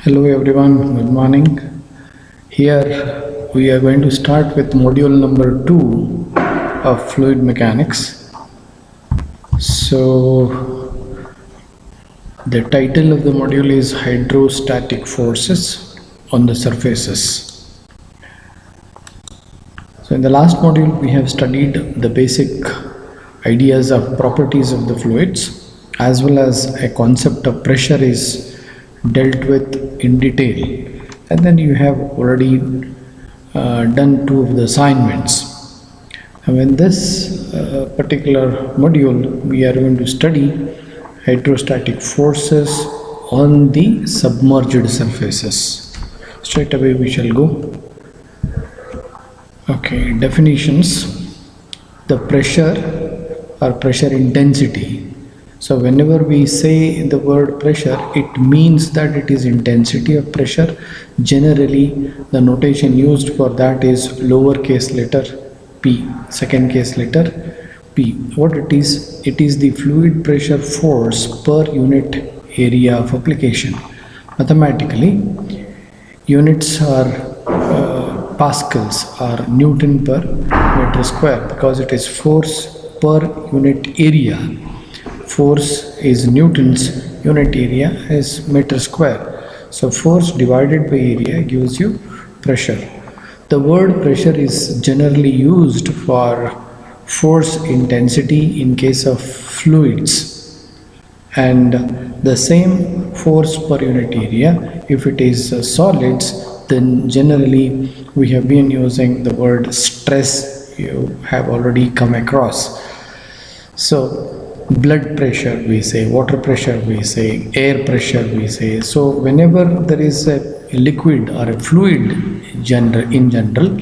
Hello everyone, good morning. Here we are going to start with module number 2 of fluid mechanics. So the title of the module is Hydrostatic Forces on the Surfaces. So in the last module we have studied the basic ideas of properties of the fluids, as well as a concept of pressure is dealt with in detail, and then you have already done two of the assignments. And in this particular module we are going to study hydrostatic forces on the submerged surfaces. Straight away we shall go. Okay, definitions. The pressure or pressure intensity. So whenever we say the word pressure, it means that it is intensity of pressure. Generally, the notation used for that is lowercase letter p, second case letter p. What it is the fluid pressure force per unit area of application. Mathematically, units are pascals or Newton per meter square, because it is force per unit area. Force is Newton's, unit area is meter square. So force divided by area gives you pressure. The word pressure is generally used for force intensity in case of fluids, and the same force per unit area if it is solids. Then generally we have been using the word stress. You have already come across. So blood pressure we say, water pressure we say, air pressure we say. So whenever there is a liquid or a fluid in general,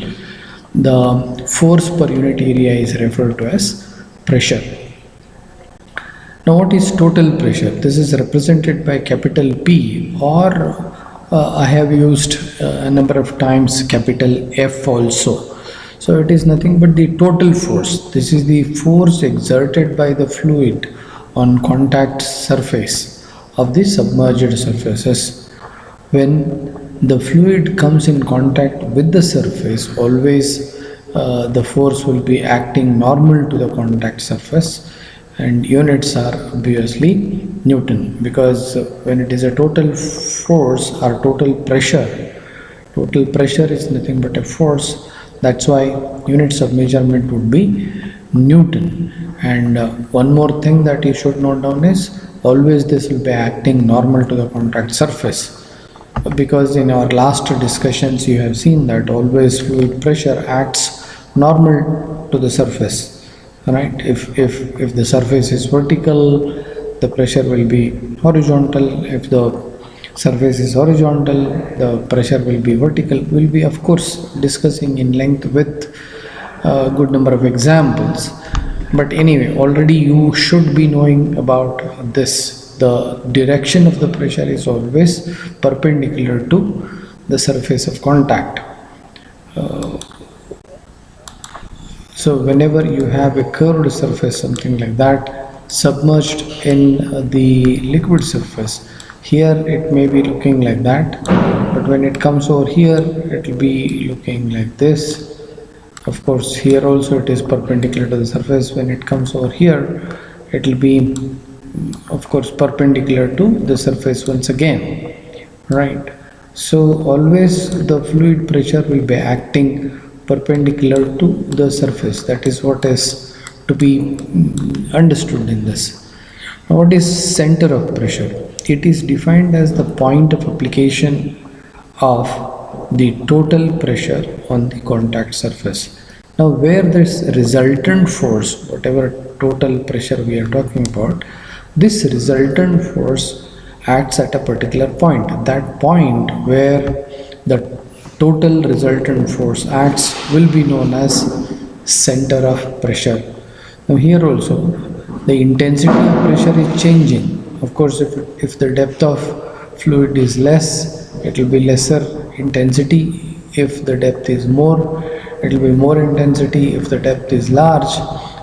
the force per unit area is referred to as pressure. Now what is total pressure? This is represented by capital P, or I have used a number of times capital F also. So it is nothing but the total force. This is the force exerted by the fluid on contact surface of the submerged surfaces. When the fluid comes in contact with the surface, always the force will be acting normal to the contact surface, and units are obviously Newton, because when it is a total force or total pressure is nothing but a force. That's why units of measurement would be Newton. And one more thing that you should note down is always this will be acting normal to the contact surface, because in our last discussions you have seen that always fluid pressure acts normal to the surface, right? If the surface is vertical, the pressure will be horizontal. If the surface is horizontal, the pressure will be vertical. We'll be of course discussing in length with a good number of examples, but anyway, already you should be knowing about this. The direction of the pressure is always perpendicular to the surface of contact. So whenever you have a curved surface, something like that, submerged in the liquid surface, here it may be looking like that, but when it comes over here it will be looking like this. Of course here also it is perpendicular to the surface. When it comes over here it will be of course perpendicular to the surface once again, right? So always the fluid pressure will be acting perpendicular to the surface. That is what is to be understood in this. Now what is center of pressure? It is defined as the point of application of the total pressure on the contact surface. Now where this resultant force, whatever total pressure we are talking about, this resultant force acts at a particular point. That point where the total resultant force acts will be known as center of pressure. Now here also the intensity of pressure is changing. Of course, if the depth of fluid is less, it will be lesser intensity. If the depth is more, it will be more intensity. If the depth is large,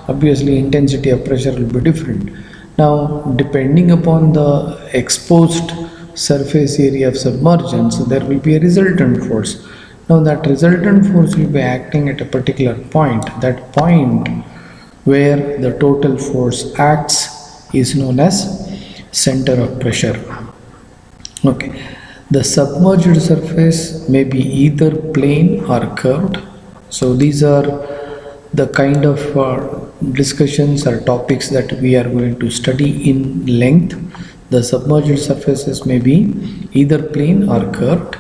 obviously intensity of pressure will be different. Now, depending upon the exposed surface area of submergence, there will be a resultant force. Now that resultant force will be acting at a particular point. That point where the total force acts is known as center of pressure. Okay. The submerged surface may be either plane or curved. So these are the kind of discussions or topics that we are going to study in length. The submerged surfaces may be either plane or curved.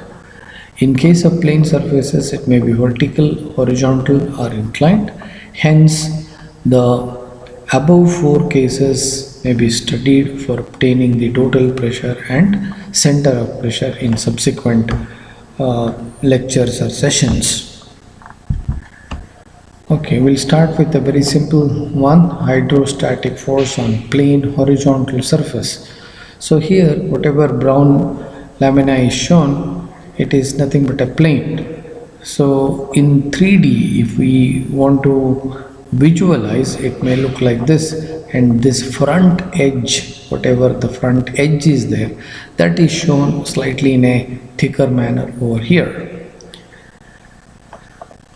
In case of plane surfaces, it may be vertical, horizontal, or inclined. Hence, the above four cases may be studied for obtaining the total pressure and center of pressure in subsequent lectures or sessions. Okay, we'll start with a very simple one, hydrostatic force on plane horizontal surface. So here, whatever brown lamina is shown, it is nothing but a plane. So in 3D, if we want to visualize, it may look like this, and this front edge, whatever the front edge is there, that is shown slightly in a thicker manner over here.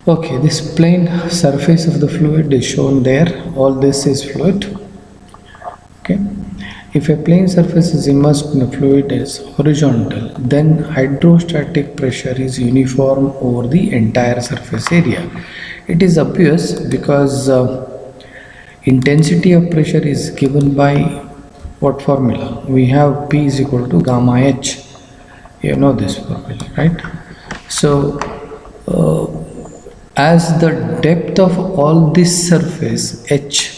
Okay, this plane surface of the fluid is shown there. All this is fluid. Okay. If a plane surface is immersed in a fluid is horizontal, then hydrostatic pressure is uniform over the entire surface area. It is obvious because intensity of pressure is given by what formula? We have P is equal to gamma H. You know this formula, right? So, as the depth of all this surface H,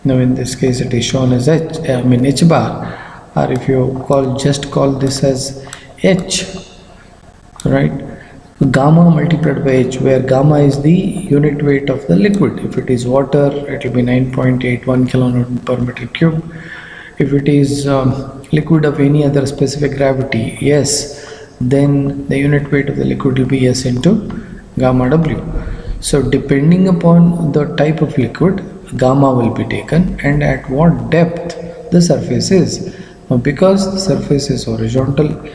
now in this case it is shown as H bar, or if you just call this as H, right? Gamma multiplied by H, where gamma is the unit weight of the liquid. If it is water, it will be 9.81 kilonewton per meter cube. If it is liquid of any other specific gravity, S, then the unit weight of the liquid will be S into gamma W. So depending upon the type of liquid, gamma will be taken and at what depth the surface is. Now because the surface is horizontal,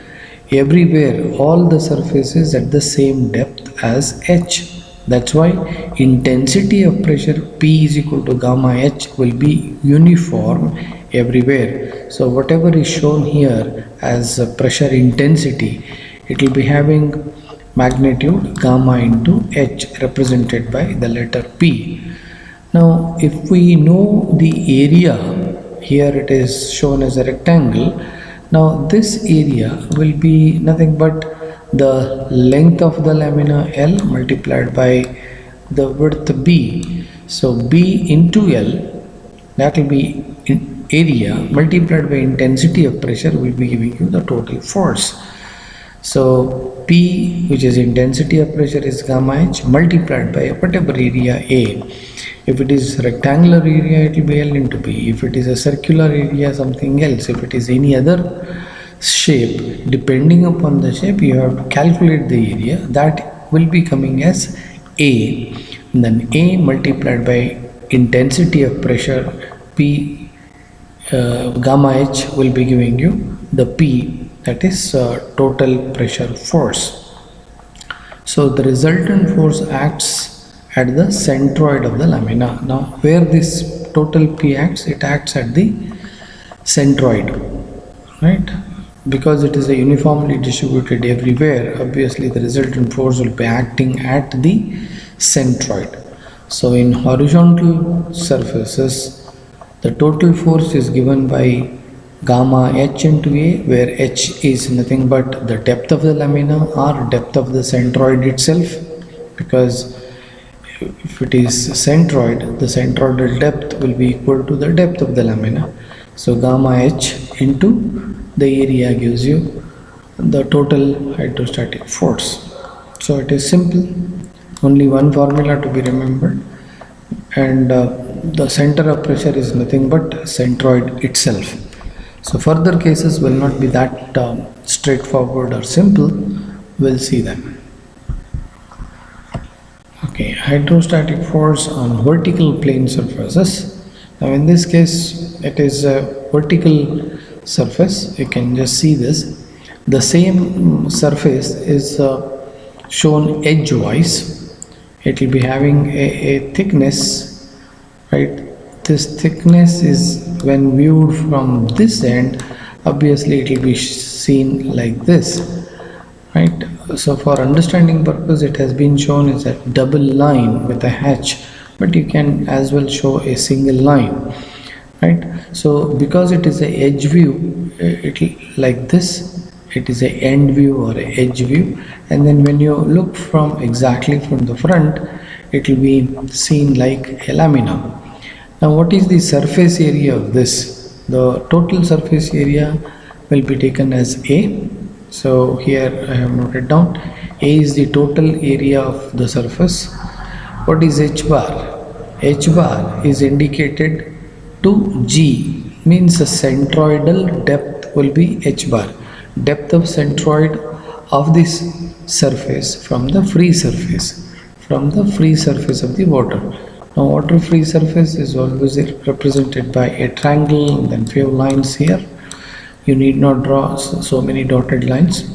everywhere all the surfaces at the same depth as H. That's why intensity of pressure P is equal to gamma H will be uniform everywhere. So whatever is shown here as pressure intensity, it will be having magnitude gamma into H represented by the letter P. Now if we know the area, here it is shown as a rectangle. Now this area will be nothing but the length of the lamina L multiplied by the width B. So B into L, that will be in area multiplied by intensity of pressure, will be giving you the total force. So P, which is intensity of pressure, is gamma H multiplied by whatever area A. If it is rectangular area, it will be L into P. If it is a circular area, something else. If it is any other shape, depending upon the shape, you have to calculate the area. That will be coming as A. And then A multiplied by intensity of pressure, P gamma H, will be giving you the P, that is total pressure force. So the resultant force acts at the centroid of the lamina. Now where this total P acts, it acts at the centroid, right? Because it is a uniformly distributed everywhere, obviously the resultant force will be acting at the centroid. So in horizontal surfaces, the total force is given by gamma H into A, where H is nothing but the depth of the lamina or depth of the centroid itself, because if it is centroid, the centroidal depth will be equal to the depth of the lamina. So gamma H into the area gives you the total hydrostatic force. So it is simple, only one formula to be remembered, and the center of pressure is nothing but centroid itself. So further cases will not be that straightforward or simple. We'll see them. Okay, hydrostatic force on vertical plane surfaces. Now in this case, it is a vertical surface. You can just see this. The same surface is shown edgewise. It will be having a thickness, right? This thickness is, when viewed from this end, obviously it will be seen like this, right? So for understanding purpose, it has been shown as a double line with a hatch, but you can as well show a single line, right? So because it is a edge view, it like this, it is a end view or a edge view, and then when you look from exactly from the front, it will be seen like a lamina. Now what is the surface area of this? The total surface area will be taken as A. So here I have noted down, A is the total area of the surface. What is H bar? H bar is indicated to G, means the centroidal depth will be H bar, depth of centroid of this surface from the free surface, of the water. Now water free surface is always represented by a triangle and then few lines here. You need not draw so many dotted lines.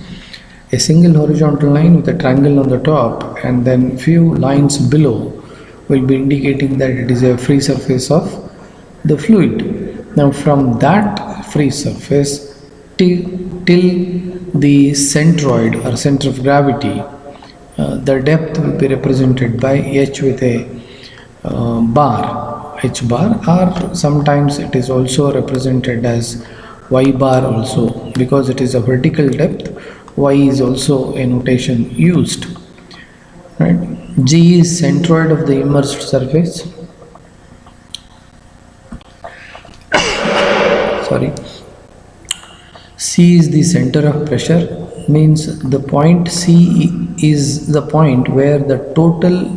A single horizontal line with a triangle on the top and then few lines below will be indicating that it is a free surface of the fluid. Now from that free surface till the centroid or center of gravity, the depth will be represented by H with a bar, H bar, or sometimes it is also represented as Y bar also, because it is a vertical depth. Y is also a notation used, right? G is centroid of the immersed surface. Sorry. C is the center of pressure, means the point C is the point where the total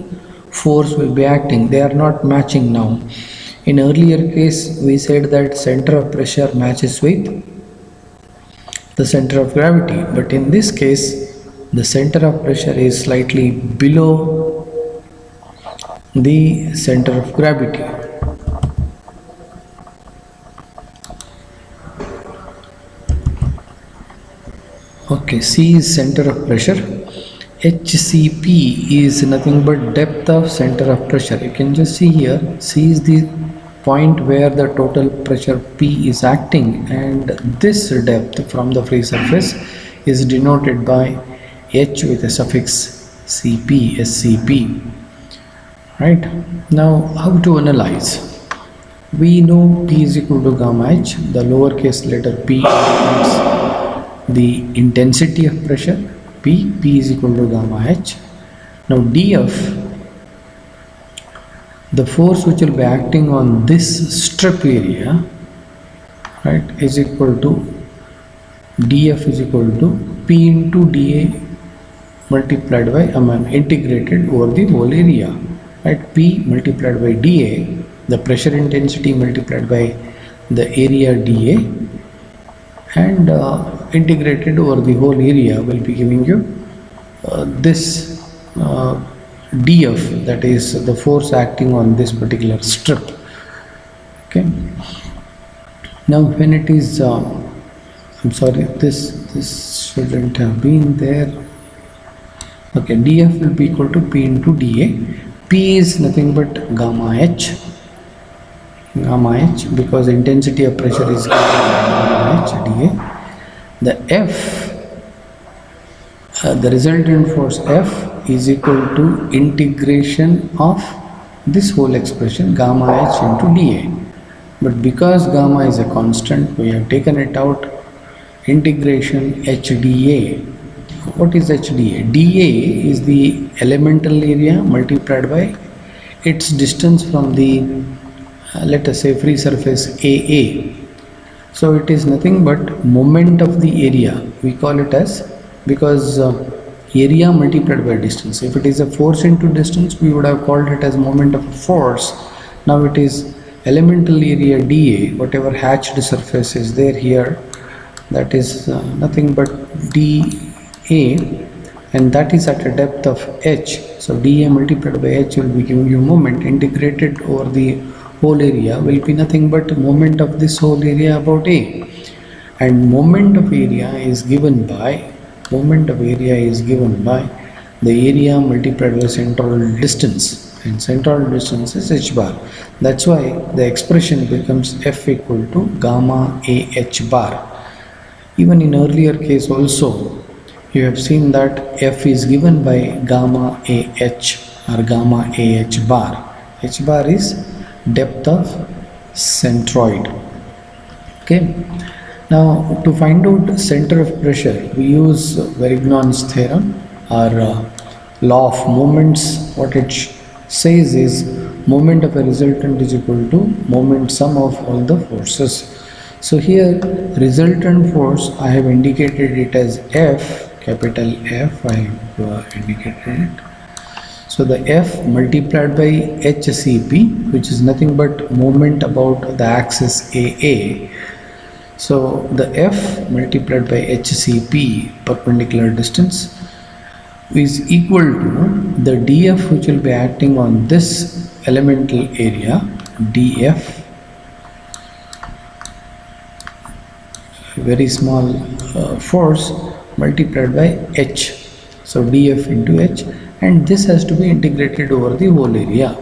force will be acting. They are not matching now. In earlier case we said that center of pressure matches with the center of gravity, but in this case the center of pressure is slightly below the center of gravity. Okay, C is center of pressure. HCP is nothing but depth of center of pressure. You can just see here, C is the point where the total pressure P is acting, and this depth from the free surface is denoted by H with a suffix CP, SCP. Right? Now how to analyze? We know P is equal to gamma H. The lowercase letter P indicates the intensity of pressure. P is equal to gamma H. Now dF, the force which will be acting on this strip area, right, is equal to dF is equal to P into dA multiplied by integrated over the whole area, right? P multiplied by dA, the pressure intensity multiplied by the area dA, and integrated over the whole area will be giving you this dF, that is the force acting on this particular strip. Okay, now when it is I'm sorry, this shouldn't have been there. Okay, dF will be equal to P into dA. P is nothing but gamma H, because intensity of pressure is gamma H dA. The F, the resultant force F is equal to integration of this whole expression gamma H into dA. But because gamma is a constant, we have taken it out. Integration H dA. What is H dA? dA is the elemental area multiplied by its distance from the let us say free surface AA. So it is nothing but moment of the area. We call it as, because area multiplied by distance. If it is a force into distance, we would have called it as moment of force. Now it is elemental area dA, whatever hatched surface is there here, that is nothing but dA, and that is at a depth of h. So dA multiplied by h will be giving you moment. Integrated over the whole area will be nothing but moment of this whole area about A. and moment of area is given by the area multiplied by central distance, and central distance is h bar. That's why the expression becomes F equal to gamma A h bar. Even in earlier case also, you have seen that F is given by gamma AH or gamma AH bar. H bar is depth of centroid. Okay. Now to find out center of pressure, we use Varignon's theorem or law of moments. What it says is moment of a resultant is equal to moment sum of all the forces. So here resultant force, I have indicated it as F, capital F, I have indicated it. So the F multiplied by HCP, which is nothing but moment about the axis AA. So the F multiplied by HCP, perpendicular distance, is equal to the DF which will be acting on this elemental area, DF, very small force, multiplied by H. So dF into H, and this has to be integrated over the whole area.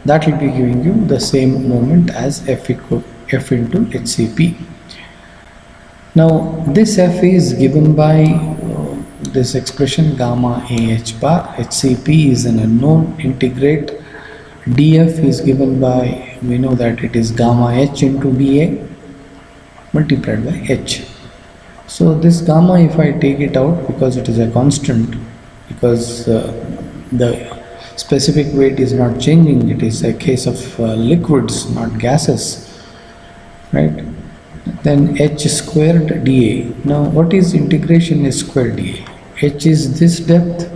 That will be giving you the same moment as F into HCP. Now this F is given by this expression gamma AH bar. HCP is an unknown. Integrate. DF is given by, we know that it is gamma H into dA multiplied by H. So this gamma, if I take it out, because it is a constant, because the specific weight is not changing, it is a case of liquids, not gases, right? Then H squared dA. Now what is integration S squared dA? H is this depth,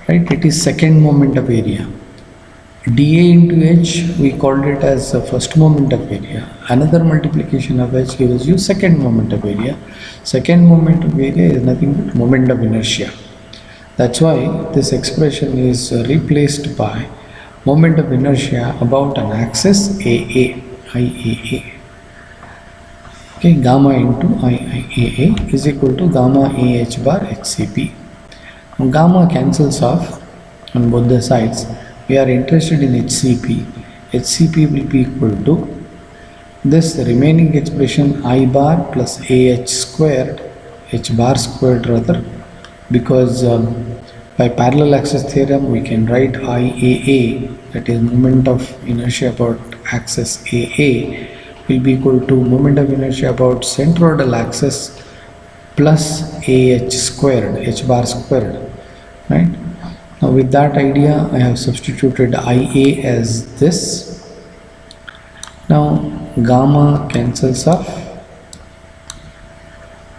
right? It is second moment of area. dA into H, we called it as the first moment of area. Another multiplication of H gives you second moment of area. Second moment of area is nothing but moment of inertia. That's why this expression is replaced by moment of inertia about an axis AA, IAA. Okay, gamma into IAA is equal to gamma AH bar HCP. Now gamma cancels off on both the sides. We are interested in HCP. HCP will be equal to this remaining expression I bar plus AH squared, H bar squared rather, because by parallel axis theorem we can write IAA, that is moment of inertia about axis AA, will be equal to moment of inertia about centroidal axis plus AH squared, H bar squared, right? Now with that idea, I have substituted IA as this. Now gamma cancels off.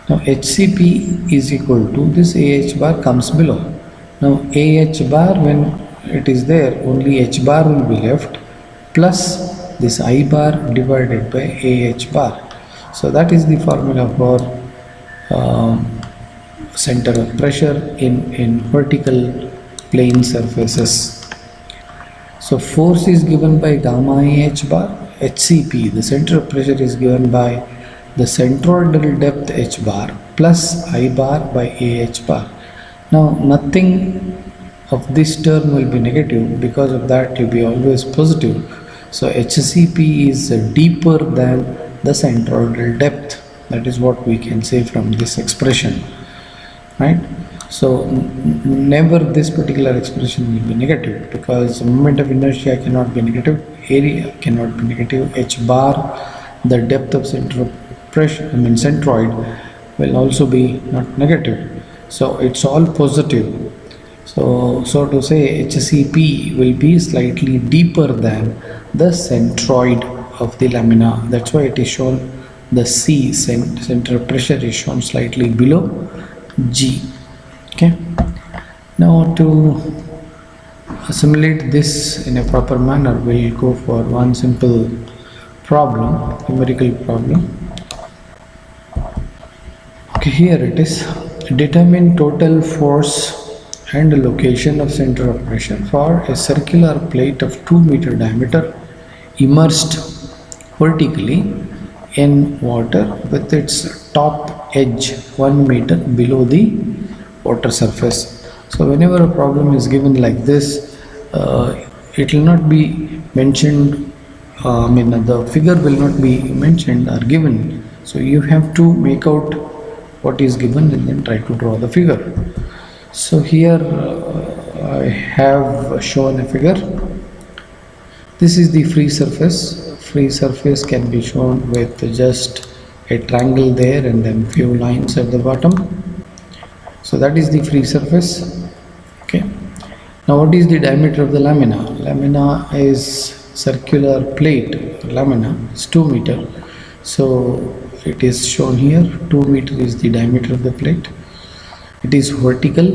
Now HCP is equal to this AH bar comes below. Now AH bar, when it is there, only H bar will be left plus this I bar divided by AH bar. So that is the formula for center of pressure in vertical plane surfaces. So force is given by gamma AH bar. HCP, the center of pressure, is given by the centroidal depth H bar plus I bar by AH bar. Now nothing of this term will be negative, because of that it will be always positive. So HCP is deeper than the centroidal depth. That is what we can say from this expression, right? So never this particular expression will be negative, because moment of inertia cannot be negative, area cannot be negative, H bar, the depth of center of pressure, centroid, will also be not negative. So it's all positive. So to say, HCP will be slightly deeper than the centroid of the lamina. That's why it is shown, the C, center of pressure, is shown slightly below G. Okay. Now to assimilate this in a proper manner, we'll go for one simple problem, numerical problem. Okay, here it is. Determine total force and location of center of pressure for a circular plate of 2 meter diameter immersed vertically in water with its top edge 1 meter below the water surface. So whenever a problem is given like this, it will not be mentioned, the figure will not be mentioned or given. So you have to make out what is given and then try to draw the figure. So here I have shown a figure. This is the free surface. Free surface can be shown with just a triangle there and then few lines at the bottom. So that is the free surface. Okay. Now what is the diameter of the lamina? Lamina is circular plate. Lamina is 2 meter. So it is shown here. 2 meter is the diameter of the plate. It is vertical.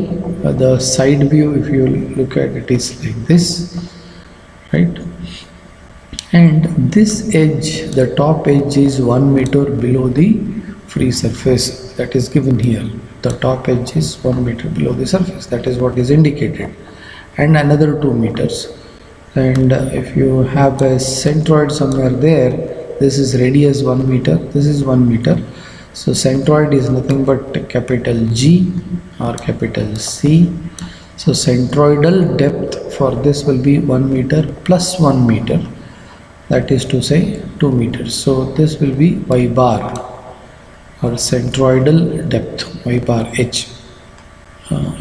The side view, if you look at it, is like this, right? And this edge, the top edge, is 1 meter below the free surface. That is given here. The top edge is 1 meter below the surface. That is what is indicated. And another 2 meters. And if you have a centroid somewhere there, this is radius 1 meter. This is 1 meter. So centroid is nothing but capital G or capital C. So centroidal depth for this will be 1 meter plus 1 meter. That is to say 2 meters. So this will be y bar or centroidal depth, y bar h.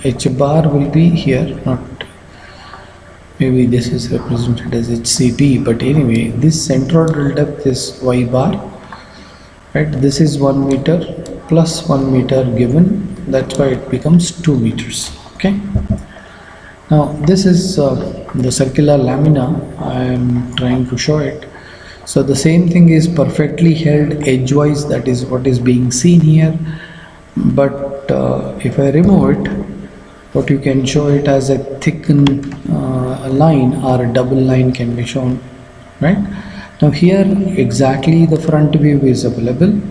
H bar will be here, not, maybe this is represented as HCP, but anyway this centroidal depth is y bar, right? This is 1 meter plus 1 meter given, that's why it becomes 2 meters. Okay. Now this is the circular lamina. I am trying to show it. So the same thing is perfectly held edgewise, that is what is being seen here. But if I remove it, what you can show it as a thickened line or a double line can be shown, right? Now here exactly the front view is available.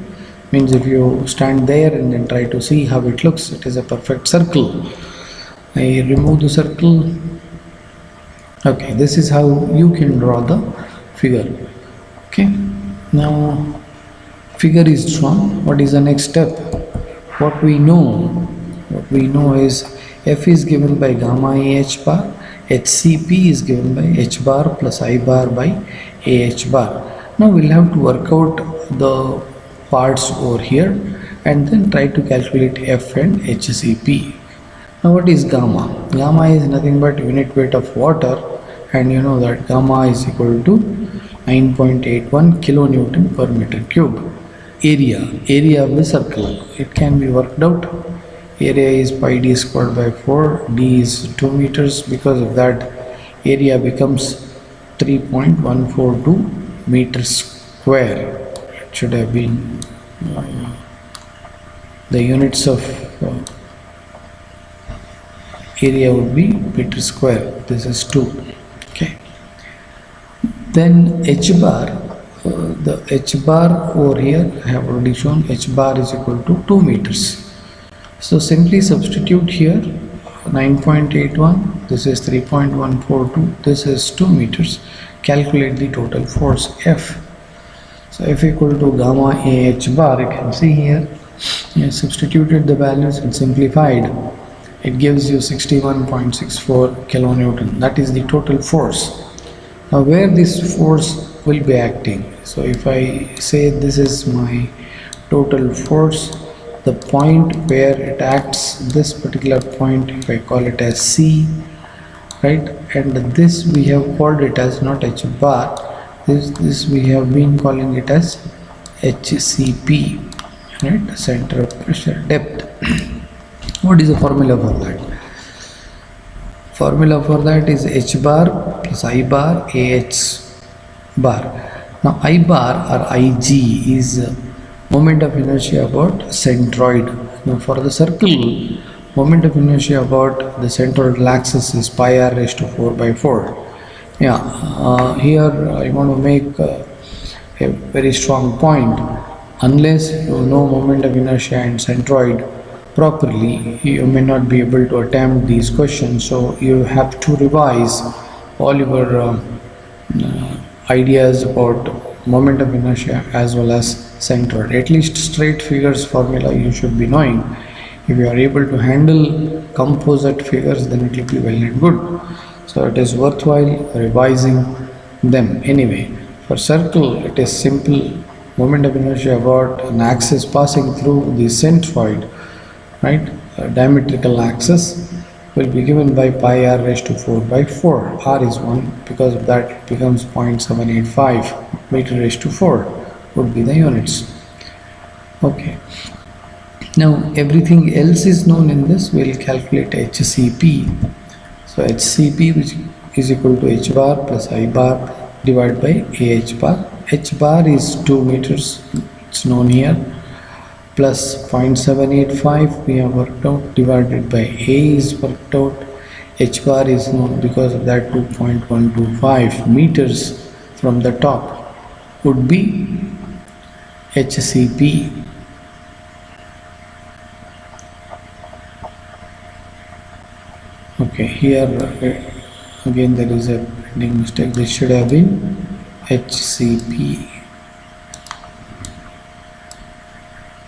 Means if you stand there and then try to see how it looks, it is a perfect circle. I remove the circle. Okay, this is how you can draw the figure. Okay, now figure is drawn. What is the next step? What we know is F is given by gamma AH bar, HCP is given by H bar plus I bar by AH bar. Now we'll have to work out the parts over here and then try to calculate F and HCP. Now what is gamma? Gamma is nothing but unit weight of water, and you know that gamma is equal to 9.81 kilonewton per meter cube. Area of the circle, it can be worked out. Area is pi d squared by 4, d is 2 meters. Because of that, area becomes 3.142 meters square. It should have been the units of area would be meter square. This is 2. Okay. Then H bar, the H bar over here I have already shown. H bar is equal to 2 meters. So simply substitute here 9.81, this is 3.142, this is 2 meters. Calculate the total force F. So F equal to gamma AH bar, you can see here. I substituted the values and simplified. It gives you 61.64 kilonewton. That is the total force. Now where this force will be acting? So if I say this is my total force, the point where it acts, this particular point, if I call it as C, right, and this we have called it as not H bar, this we have been calling it as HCP, right, center of pressure depth. What is the formula for that? Formula for that is H bar plus I bar AH bar. Now I bar or IG is moment of inertia about centroid. Now for the circle, moment of inertia about the centroidal axis is pi r raised to 4 by 4. Yeah, here I want to make a very strong point. Unless you know moment of inertia and centroid properly, you may not be able to attempt these questions. So you have to revise all your ideas about moment of inertia as well as centroid. At least straight figures formula you should be knowing. If you are able to handle composite figures, then it will be well and good. So it is worthwhile revising them. Anyway, for circle it is simple. Moment of inertia about an axis passing through the centroid, right? A diametrical axis will be given by pi r raised to 4 by 4. R is 1, because of that it becomes 0.785 meter raised to 4 would be the units. Okay. Now everything else is known in this. We'll calculate HCP. So HCP, which is equal to h bar plus I bar divided by AH bar. H bar is 2 meters, it's known here, plus 0.785 we have worked out, divided by A is worked out. H bar is known, because of that 2.125 meters from the top would be HCP. Okay, here again there is a printing mistake. This should have been HCP.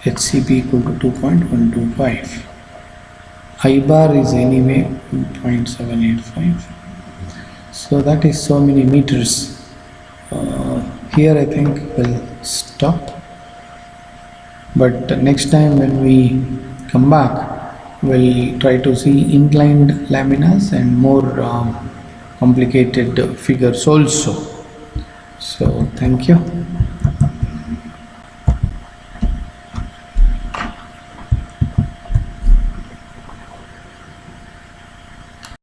HCP equal to 2.125. I bar is anyway 0.785. So that is so many meters. Here I think we'll stop. But next time when we come back, we'll try to see inclined laminas and more complicated figures also. So thank you.